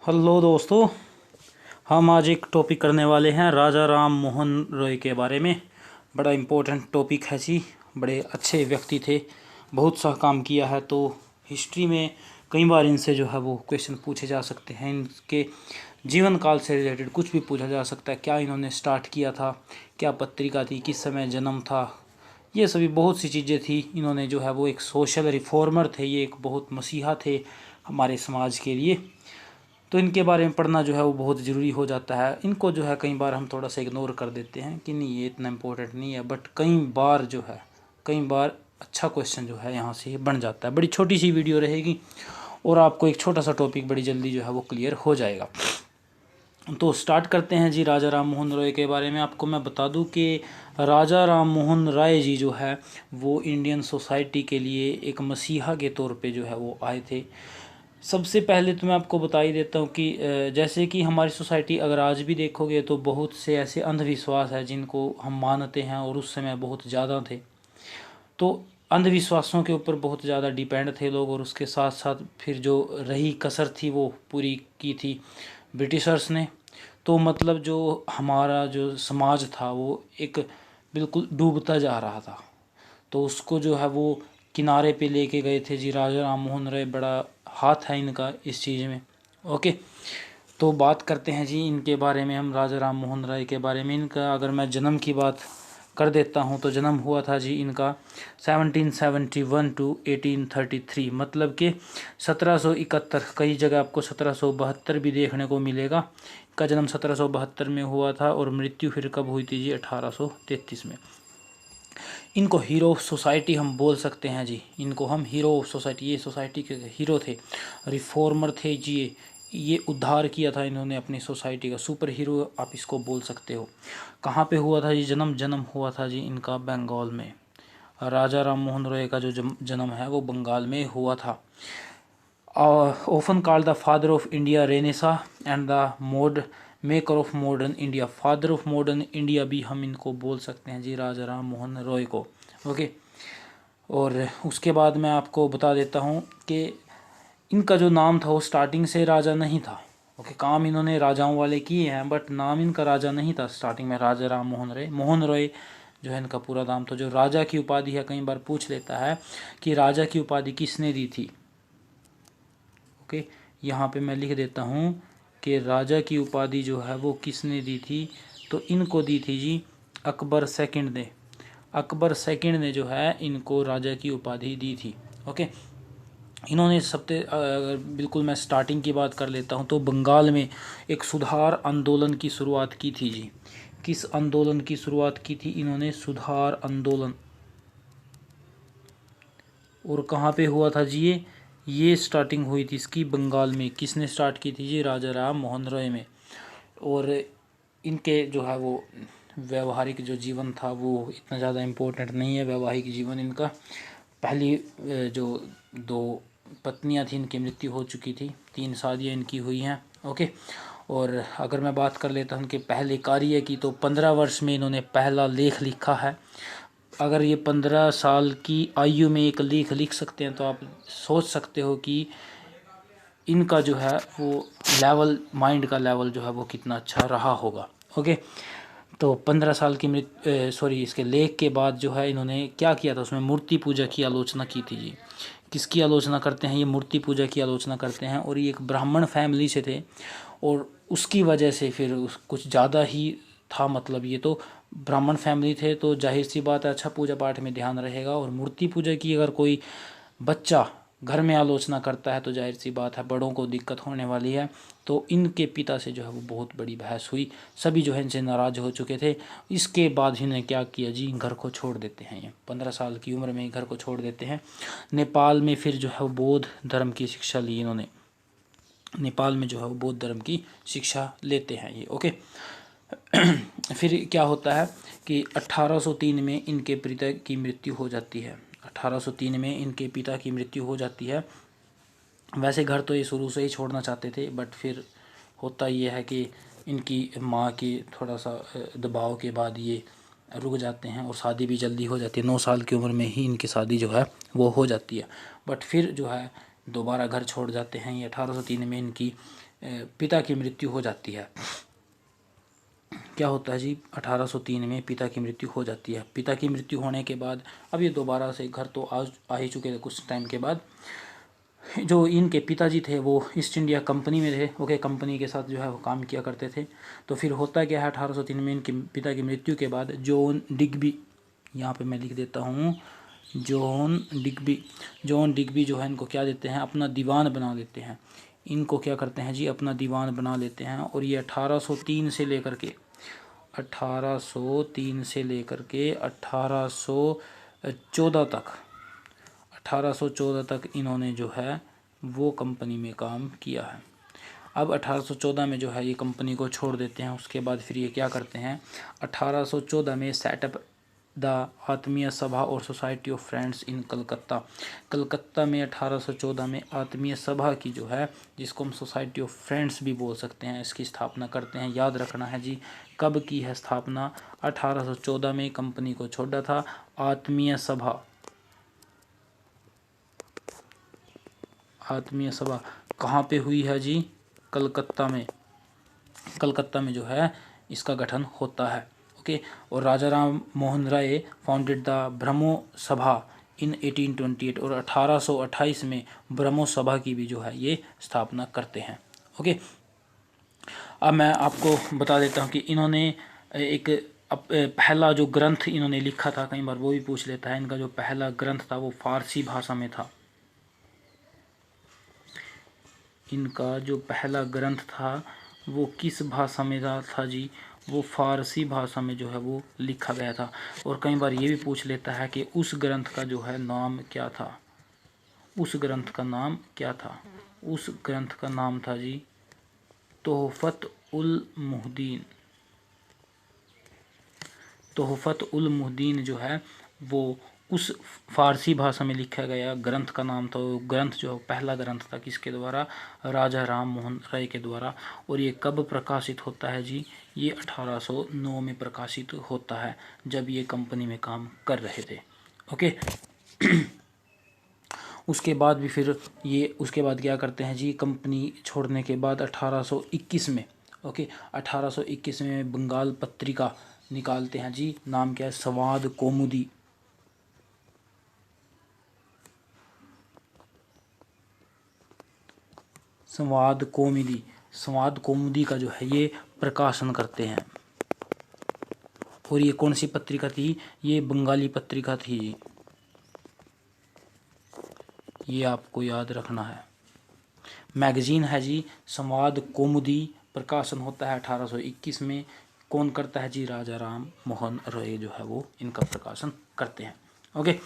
Hello दोस्तों। हम आज एक टॉपिक करने वाले हैं राजा राम मोहन रॉय के बारे में। बड़ा इम्पोर्टेंट टॉपिक है जी। बड़े अच्छे व्यक्ति थे, बहुत सा काम किया है। तो हिस्ट्री में कई बार इनसे जो है वो क्वेश्चन पूछे जा सकते हैं। इनके जीवन काल से रिलेटेड कुछ भी पूछा जा सकता है। क्या इन्होंने स्टार्ट किया था, क्या पत्रिका थी, किस समय जन्म था, ये सभी बहुत सी चीज़ें थी। इन्होंने जो है वो एक सोशल रिफॉर्मर थे, ये एक बहुत मसीहा थे हमारे समाज के लिए। तो इनके बारे में पढ़ना जो है वो बहुत ज़रूरी हो जाता है। इनको जो है कई बार हम थोड़ा सा इग्नोर कर देते हैं कि नहीं ये इतना इम्पोर्टेंट नहीं है, बट कई बार अच्छा क्वेश्चन जो है यहाँ से बन जाता है। बड़ी छोटी सी वीडियो रहेगी और आपको एक छोटा सा टॉपिक बड़ी जल्दी जो है वो क्लियर हो जाएगा। तो स्टार्ट करते हैं जी राजा राम मोहन रॉय के बारे में। आपको मैं बता दूं कि राजा राम मोहन राय जी जो है वो इंडियन सोसाइटी के लिए एक मसीहा के तौर पे जो है वो आए थे। सबसे पहले तो मैं आपको बता ही देता हूँ कि जैसे कि हमारी सोसाइटी अगर आज भी देखोगे तो बहुत से ऐसे अंधविश्वास है जिनको हम मानते हैं और उस समय बहुत ज़्यादा थे। तो अंधविश्वासों के ऊपर बहुत ज़्यादा डिपेंड थे लोग, और उसके साथ साथ फिर जो रही कसर थी वो पूरी की थी ब्रिटिशर्स ने। तो मतलब जो हमारा जो समाज था वो एक बिल्कुल डूबता जा रहा था। तो उसको जो है वो किनारे पे लेके गए थे जी राजा राम मोहन राय। बड़ा हाथ है इनका इस चीज़ में। ओके, तो बात करते हैं जी इनके बारे में हम, राजा राम मोहन राय के बारे में। इनका अगर मैं जन्म की बात कर देता हूँ तो जन्म हुआ था जी इनका 1771 टू 1833, मतलब कि 1771। कई जगह आपको 1772 भी देखने को मिलेगा। इनका जन्म 1772 में हुआ था और मृत्यु फिर कब हुई थी जी 1833 में। इनको हीरो ऑफ सोसाइटी हम बोल सकते हैं जी। इनको हम हीरो ऑफ सोसाइटी, ये सोसाइटी के हीरो थे, रिफॉर्मर थे जी। ये उद्धार किया था इन्होंने अपनी सोसाइटी का, सुपर हीरो आप इसको बोल सकते हो। कहाँ पे हुआ था जी जन्म? जन्म हुआ था जी इनका बंगाल में। राजा राम मोहन रॉय का जो जन्म है वो बंगाल में हुआ था। Often called the father of India Renaissance and the maker of modern India. Father of modern India भी हम इनको बोल सकते हैं जी राजा राम मोहन रॉय को। ओके, और उसके बाद मैं आपको बता देता हूँ कि इनका जो नाम था वो स्टार्टिंग से राजा नहीं था। ओके, काम इन्होंने राजाओं वाले किए हैं बट नाम इनका राजा नहीं था स्टार्टिंग में। राजा राम मोहन रॉय, मोहन रॉय जो है इनका पूरा नाम। तो जो राजा की उपाधि है, कई बार पूछ लेता है कि राजा की उपाधि किसने दी थी। ओके, यहाँ पे मैं लिख देता हूँ कि राजा की उपाधि जो है वो किसने दी थी। तो इनको दी थी जी अकबर सेकंड ने। अकबर सेकंड ने जो है इनको राजा की उपाधि दी थी। ओके, इन्होंने सबसे अगर बिल्कुल मैं स्टार्टिंग की बात कर लेता हूँ तो बंगाल में एक सुधार आंदोलन की शुरुआत की थी जी। किस आंदोलन की शुरुआत की थी इन्होंने? सुधार आंदोलन। और कहाँ पे हुआ था जी ये स्टार्टिंग हुई थी इसकी बंगाल में। किसने स्टार्ट की थी जी? राजा राम मोहन रॉय में। और इनके जो है वो व्यवहारिक जो जीवन था वो इतना ज़्यादा इम्पोर्टेंट नहीं है। वैवाहिक जीवन इनका, पहली जो दो पत्नियां थी इनकी मृत्यु हो चुकी थी, 3 शादियाँ इनकी हुई हैं। ओके, और अगर मैं बात कर लेता हूँ उनके पहले कार्य की तो 15 वर्ष में इन्होंने पहला लेख लिखा है। अगर ये 15 साल की आयु में एक लेख लिख सकते हैं तो आप सोच सकते हो कि इनका जो है वो लेवल, माइंड का लेवल जो है वो कितना अच्छा रहा होगा। ओके, तो 15 साल की इसके लेख के बाद जो है इन्होंने क्या किया था, उसमें मूर्ति पूजा की आलोचना की थी जी। किसकी आलोचना करते हैं? ये मूर्ति पूजा की आलोचना करते हैं। और ये एक ब्राह्मण फैमिली से थे और उसकी वजह से फिर कुछ ज़्यादा ही था। मतलब ये तो ब्राह्मण फैमिली थे तो जाहिर सी बात है अच्छा पूजा पाठ में ध्यान रहेगा। और मूर्ति पूजा की अगर कोई बच्चा घर में आलोचना करता है तो जाहिर सी बात है बड़ों को दिक्कत होने वाली है। तो इनके पिता से जो है वो बहुत बड़ी बहस हुई। सभी जो है इनसे नाराज हो चुके थे। इसके बाद इन्होंने क्या किया जी, घर को छोड़ देते हैं। ये 15 साल की उम्र में ही घर को छोड़ देते हैं। नेपाल में फिर जो है वो बौद्ध धर्म की शिक्षा ली इन्होंने। नेपाल में जो है वो बौद्ध धर्म की शिक्षा लेते हैं ये। ओके, फिर क्या होता है कि 1803 में इनके पिता की मृत्यु हो जाती है। 1803 में इनके पिता की मृत्यु हो जाती है। वैसे घर तो ये शुरू से ही छोड़ना चाहते थे बट फिर होता ये है कि इनकी माँ की थोड़ा सा दबाव के बाद ये रुक जाते हैं और शादी भी जल्दी हो जाती है। 9 साल की उम्र में ही इनकी शादी जो है वो हो जाती है। बट फिर जो है दोबारा घर छोड़ जाते हैं। ये 1803 में इनकी पिता की मृत्यु हो जाती है। क्या होता है जी, 1803 में पिता की मृत्यु हो जाती है। पिता की मृत्यु होने के बाद अब ये दोबारा से घर तो आ ही चुके थे कुछ टाइम के बाद। जो इनके पिताजी थे वो ईस्ट इंडिया कंपनी में थे। ओके, कंपनी के साथ जो है वो काम किया करते थे। तो फिर होता क्या है, 1803 में इनके पिता की मृत्यु के बाद जॉन डिग्बी, यहाँ पे मैं लिख देता हूँ जॉन डिग्बी जो है इनको क्या देते हैं, अपना दीवान बना लेते हैं। इनको क्या करते हैं जी, अपना दीवान बना लेते हैं। और ये 1803 से लेकर के 1814 तक इन्होंने जो है वो कंपनी में काम किया है। अब 1814 में जो है ये कंपनी को छोड़ देते हैं। उसके बाद फिर ये क्या करते हैं, 1814 में सेटअप द आत्मीय सभा और सोसाइटी ऑफ फ्रेंड्स इन कलकत्ता में 1814 में आत्मीय सभा की जो है, जिसको हम सोसाइटी ऑफ फ्रेंड्स भी बोल सकते हैं, इसकी स्थापना करते हैं। याद रखना है जी, कब की है स्थापना, 1814 में कंपनी को छोड़ा था। आत्मीय सभा कहाँ पे हुई है जी, कलकत्ता में जो है इसका गठन होता है। ओके, और राजा राम मोहन राय फाउंडेड द ब्रह्मो सभा इन 1828 और 1828 में ब्रह्मो सभा की भी जो है ये स्थापना करते हैं। ओके, अब मैं आपको बता देता हूँ कि इन्होंने एक पहला जो ग्रंथ इन्होंने लिखा था, कई बार वो भी पूछ लेता है, इनका जो पहला ग्रंथ था वो फारसी भाषा में था। इनका जो पहला ग्रंथ था वो किस भाषा में था जी, वो फारसी भाषा में जो है वो लिखा गया था। और कई बार ये भी पूछ लेता है कि उस ग्रंथ का जो है नाम क्या था, उस ग्रंथ का नाम क्या था। उस ग्रंथ का नाम था जी तोहफत उल मुहद्दीन। तोहफत उल मुहद्दीन जो है वो उस फारसी भाषा में लिखा गया ग्रंथ का नाम था। वो ग्रंथ जो पहला ग्रंथ था किसके द्वारा, राजा राम मोहन राय के द्वारा। और ये कब प्रकाशित होता है जी, ये 1809 में प्रकाशित होता है, जब ये कंपनी में काम कर रहे थे। ओके, उसके बाद भी फिर ये उसके बाद क्या करते हैं जी, कंपनी छोड़ने के बाद 1821 में, ओके 1821 में बंगाल पत्रिका निकालते हैं जी। नाम क्या है, संवाद कौमुदी। संवाद कौमुदी का जो है ये प्रकाशन करते हैं। और ये कौन सी पत्रिका थी, ये बंगाली पत्रिका थी, ये आपको याद रखना है। मैगजीन है जी संवाद कौमुदी, प्रकाशन होता है 1821 में। कौन करता है जी, राजा राम मोहन रॉय जो है वो इनका प्रकाशन करते हैं। ओके,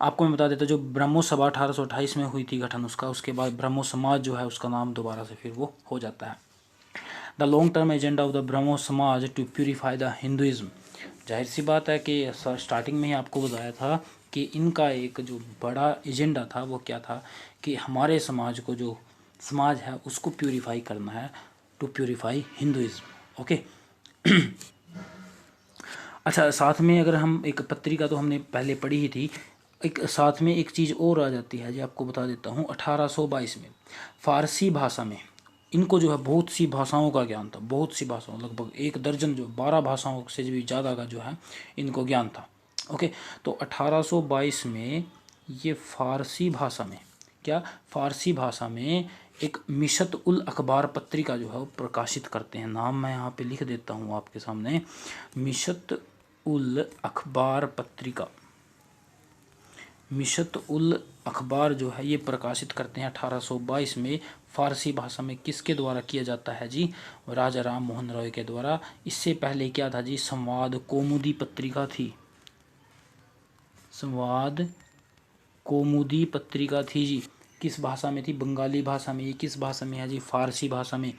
आपको मैं बता देता जो ब्रह्मो सभा 1828 में हुई थी गठन उसका, उसके बाद ब्रह्मो समाज जो है उसका नाम दोबारा से फिर वो हो जाता है। The long term agenda of the Brahmo Samaj to purify the Hinduism. जाहिर सी बात है कि स्टार्टिंग में ही आपको बताया था कि इनका एक जो बड़ा एजेंडा था वो क्या था, कि हमारे समाज को, जो समाज है उसको प्यूरिफाई करना है, टू प्यूरिफाई हिंदुइज्म। ओके, अच्छा, साथ में अगर हम एक पत्रिका तो हमने पहले पढ़ी ही थी, एक साथ में एक चीज़ और आ जाती है जी, आपको बता देता हूँ। 1822 में फारसी भाषा में इनको जो है बहुत सी भाषाओं का ज्ञान था, बहुत सी भाषाओं, लगभग 1 दर्जन, जो 12 भाषाओं से भी ज़्यादा का जो है इनको ज्ञान था। ओके, तो 1822 में ये फारसी भाषा में फारसी भाषा में एक मिशत उल अखबार पत्रिका जो है वो प्रकाशित करते हैं। नाम मैं यहाँ पे लिख देता हूँ आपके सामने, मिशत उल अखबार पत्रिका। मिशत उल अखबार जो है ये प्रकाशित करते हैं 1822 में। फारसी भाषा में किसके द्वारा किया जाता है जी, राजा राम मोहन रॉय के द्वारा। इससे पहले क्या था जी, संवाद कौमुदी पत्रिका थी, संवाद कौमुदी पत्रिका थी जी। किस भाषा में थी, बंगाली भाषा में। ये किस भाषा में है जी, फारसी भाषा में।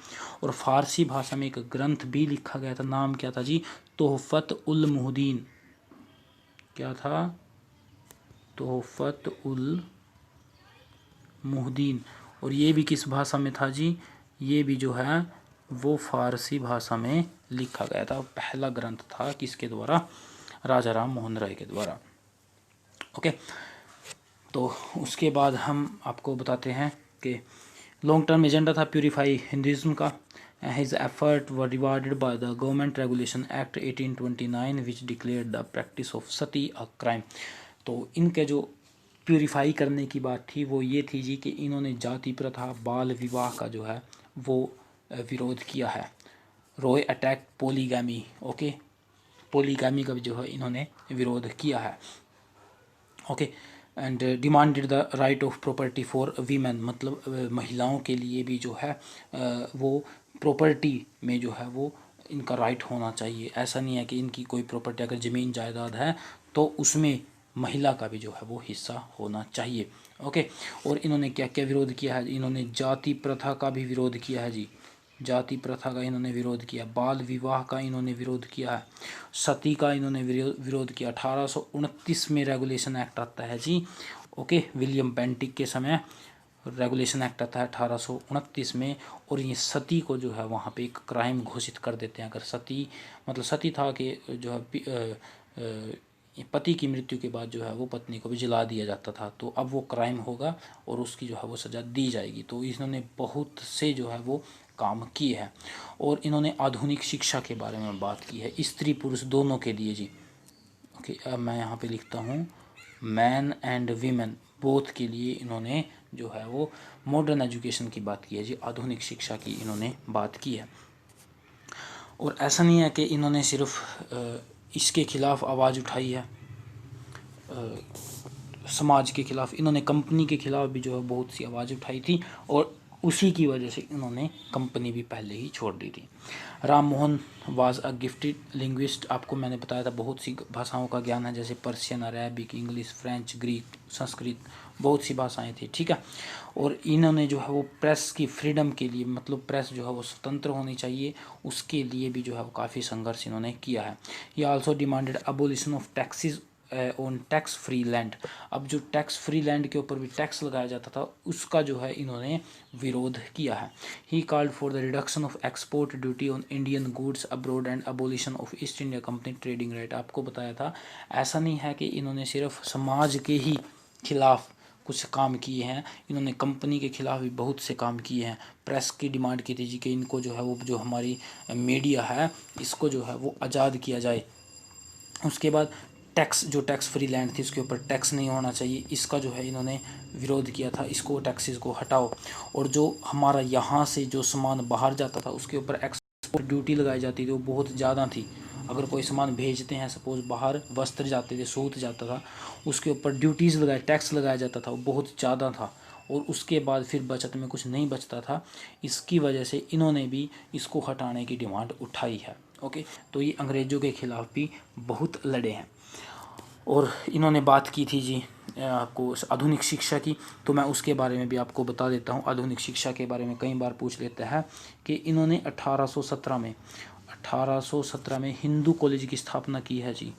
और फारसी भाषा में एक ग्रंथ भी लिखा गया था, नाम क्या था जी, तोहफत उल मुहद्दीन। क्या था, तोहफत उल मुहद्दीन। और ये भी किस भाषा में था जी, ये भी जो है वो फारसी भाषा में लिखा गया था। पहला ग्रंथ था किसके द्वारा, राजा राम मोहन राय के द्वारा। ओके, तो उसके बाद हम आपको बताते हैं कि लॉन्ग टर्म एजेंडा था प्यूरिफाई हिंदुज़म का। His effort were rewarded by the government regulation act 1829 which declared the practice of Sati a crime. तो इनके जो प्यूरिफाई करने की बात थी वो ये थी जी कि इन्होंने जाति प्रथा बाल विवाह का जो है वो विरोध किया है। Roy attack polygamy, okay, polygamy का भी जो है इन्होंने विरोध किया है, okay. And demanded the right of property for women, मतलब महिलाओं के लिए भी जो है वो प्रॉपर्टी में जो है वो इनका राइट होना चाहिए। ऐसा नहीं है कि इनकी कोई प्रॉपर्टी अगर ज़मीन जायदाद है तो उसमें महिला का भी जो है वो हिस्सा होना चाहिए, ओके। और इन्होंने क्या क्या विरोध किया है? इन्होंने जाति प्रथा का भी विरोध किया है जी, जाति प्रथा का इन्होंने विरोध किया, बाल विवाह का इन्होंने विरोध किया है, सती का इन्होंने विरोध किया। 1829 में रेगुलेशन एक्ट आता है जी, ओके, विलियम बेंटिक के समय रेगुलेशन एक्ट आता है 1829 में। और ये सती को जो है वहाँ पे एक क्राइम घोषित कर देते हैं। अगर सती मतलब सती था कि जो है पति की मृत्यु के बाद जो है वो पत्नी को भी जला दिया जाता था, तो अब वो क्राइम होगा और उसकी जो है वो सज़ा दी जाएगी। तो इन्होंने बहुत से जो है वो काम किए हैं। और इन्होंने आधुनिक शिक्षा के बारे में बात की है, स्त्री पुरुष दोनों के लिए जी, ओके। अब मैं यहाँ पे लिखता हूँ मैन एंड वीमेन बोथ के लिए इन्होंने जो है वो मॉडर्न एजुकेशन की बात की है जी, आधुनिक शिक्षा की इन्होंने बात की है। और ऐसा नहीं है कि इन्होंने सिर्फ इसके खिलाफ आवाज़ उठाई है, समाज के खिलाफ, इन्होंने कंपनी के खिलाफ भी जो है बहुत सी आवाज़ उठाई थी और उसी की वजह से इन्होंने कंपनी भी पहले ही छोड़ दी थी। Ram Mohan was a gifted linguist, आपको मैंने बताया था बहुत सी भाषाओं का ज्ञान है, जैसे Persian, Arabic, English, French, Greek, Sanskrit, बहुत सी भाषाएं थी, ठीक है। और इन्होंने जो है वो प्रेस की फ्रीडम के लिए, मतलब प्रेस जो है वो स्वतंत्र होनी चाहिए, उसके लिए भी जो है वो काफ़ी संघर्ष इन्होंने किया है। ये also demanded abolition of taxes on tax free land. अब जो टैक्स फ्री लैंड के ऊपर भी टैक्स लगाया जाता था उसका जो है इन्होंने विरोध किया है। He called for the reduction of export duty on Indian goods abroad and abolition of east India company trading right. आपको बताया था, ऐसा नहीं है कि इन्होंने सिर्फ समाज के ही खिलाफ कुछ काम किए हैं, इन्होंने कंपनी के खिलाफ भी बहुत से काम किए हैं। प्रेस की डिमांड की थी जी कि इनको जो है वो जो हमारी मीडिया है इसको जो है वो आज़ाद किया जाए। उसके बाद टैक्स, जो टैक्स फ्री लैंड थी उसके ऊपर टैक्स नहीं होना चाहिए, इसका जो है इन्होंने विरोध किया था, इसको टैक्सेस को हटाओ। और जो हमारा यहाँ से जो सामान बाहर जाता था उसके ऊपर एक्सपोर्ट ड्यूटी लगाई जाती थी, वो बहुत ज़्यादा थी। अगर कोई सामान भेजते हैं, सपोज बाहर वस्त्र जाते थे, सूत जाता था, उसके ऊपर ड्यूटीज़ लगाए, टैक्स लगाया जाता था, वो बहुत ज़्यादा था और उसके बाद फिर बचत में कुछ नहीं बचता था। इसकी वजह से इन्होंने भी इसको हटाने की डिमांड उठाई है, ओके। तो ये अंग्रेज़ों के खिलाफ भी बहुत लड़े हैं। और इन्होंने बात की थी जी आपको आधुनिक शिक्षा की, तो मैं उसके बारे में भी आपको बता देता हूँ। आधुनिक शिक्षा के बारे में कई बार पूछ लेते हैं कि इन्होंने 1817 में हिंदू कॉलेज की स्थापना की है जी।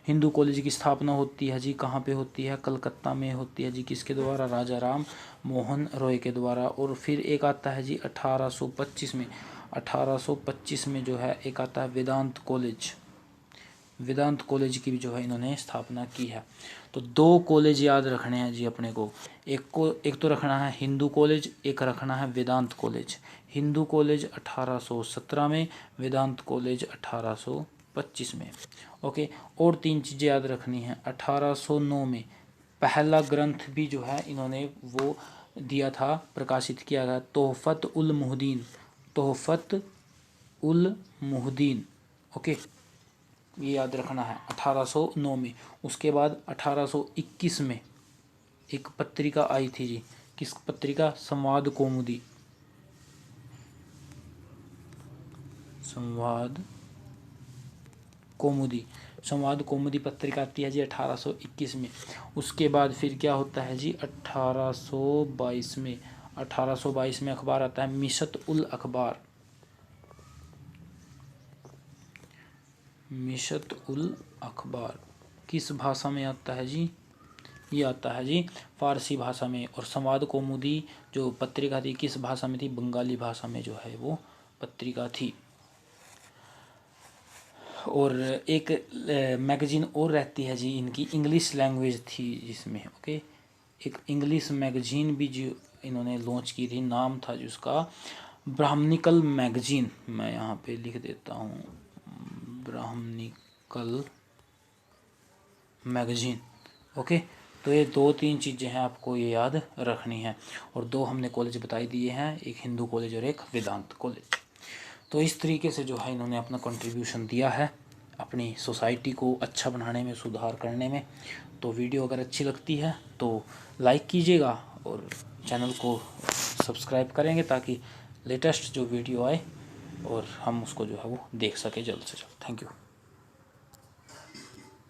हिंदू कॉलेज की स्थापना होती है जी, कहाँ पे होती है? कलकत्ता में होती है जी। किसके द्वारा? राजा राम मोहन रॉय के द्वारा। और फिर एक आता है जी 1825 में, 1825 में जो है एक आता है वेदांत कॉलेज। वेदांत कॉलेज की भी जो है इन्होंने स्थापना की है। तो दो कॉलेज याद रखने हैं जी अपने को, एक तो रखना है हिंदू कॉलेज, एक रखना है वेदांत कॉलेज। हिंदू कॉलेज 1817 में, वेदांत कॉलेज 1825 में, ओके। और तीन चीज़ें याद रखनी हैं। 1809 में पहला ग्रंथ भी जो है इन्होंने वो दिया था, प्रकाशित किया था, तोहफ़त उल मुहद्दीन, तोहफ़त उल मुहद्दीन, ओके, ये याद रखना है 1809 में। उसके बाद 1821 में एक पत्रिका आई थी जी, किस पत्रिका? संवाद कौमुदी, संवाद कौमुदी, संवाद कौमुदी पत्रिका आती है जी 1821 में। उसके बाद फिर क्या होता है जी 1822 में, 1822 में अखबार आता है मिशत उल अखबार, मिशत उल अखबार किस भाषा में आता है जी? ये आता है जी फारसी भाषा में। और संवाद कौमुदी जो पत्रिका थी किस भाषा में थी? बंगाली भाषा में जो है वो पत्रिका थी। और एक मैगज़ीन और रहती है जी इनकी, इंग्लिश लैंग्वेज थी जिसमें, ओके, एक इंग्लिश मैगज़ीन भी जो इन्होंने लॉन्च की थी, नाम था जिसका ब्राह्मणिकल मैगज़ीन। मैं यहाँ पे लिख देता हूँ, ब्राह्मणिकल मैगज़ीन, ओके। तो ये 2-3 चीज़ें हैं आपको ये याद रखनी है। और 2 हमने कॉलेज बताई दिए हैं, एक हिंदू कॉलेज और एक वेदांत कॉलेज। तो इस तरीके से जो है इन्होंने अपना कंट्रीब्यूशन दिया है अपनी सोसाइटी को अच्छा बनाने में, सुधार करने में। तो वीडियो अगर अच्छी लगती है तो लाइक कीजिएगा और चैनल को सब्सक्राइब करेंगे ताकि लेटेस्ट जो वीडियो आए और हम उसको जो है वो देख सके जल्द से जल्द। Thank you.